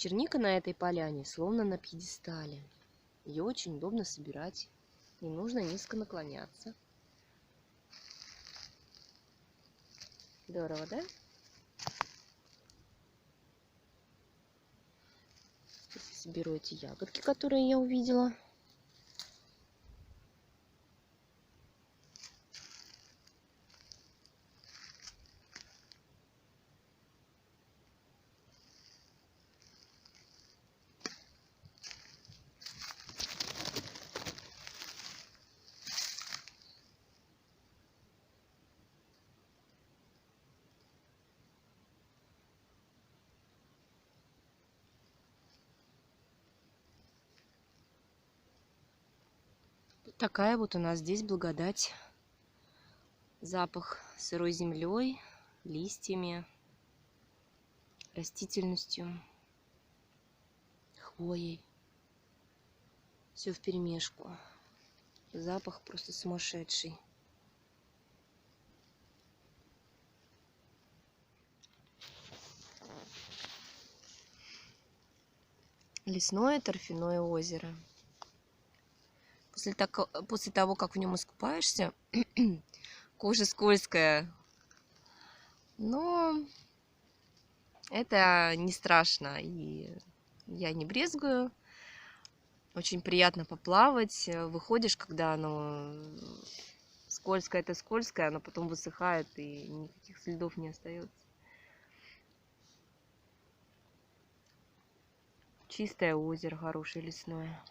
Черника на этой поляне словно на пьедестале. Ее очень удобно собирать. Не нужно низко наклоняться. Здорово, да? Сейчас я соберу эти ягодки, которые я увидела. Такая вот у нас здесь благодать. Запах сырой землей, листьями, растительностью, хвоей. Все вперемешку. Запах просто сумасшедший. Лесное торфяное озеро. После того, как в нем искупаешься, кожа скользкая. Но это не страшно. И я не брезгую. Очень приятно поплавать. Выходишь, когда оно скользкое, это скользкое, оно потом высыхает и никаких следов не остается. Чистое озеро, хорошее лесное.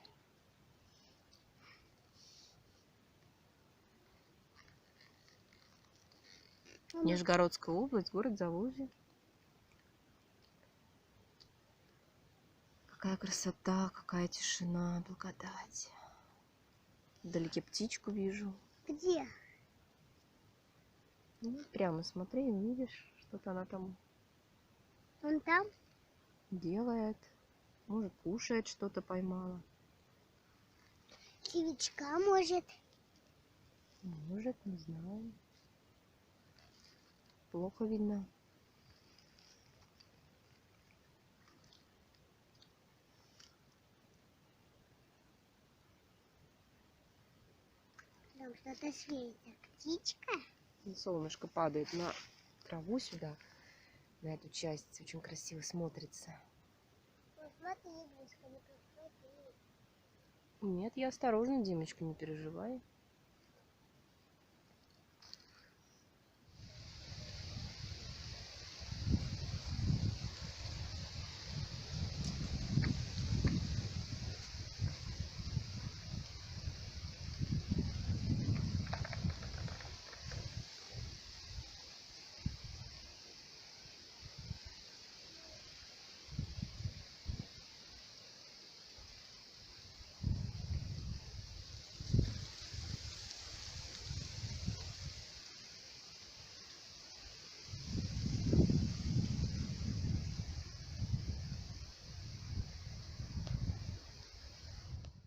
Нижегородская область, город Заволжье. Какая красота, какая тишина, благодать. Вдалеке птичку вижу. Где? Ну, прямо смотри, видишь, что-то она там Он там? делает. Может, кушает, что-то поймала. Червячка, может? Может, не знаю. Плохо видно. Там что-то светит. Птичка? Солнышко падает на траву сюда, на эту часть. Очень красиво смотрится. Ну, смотри, близко не подходи. Нет, я осторожно, Димочка, не переживай.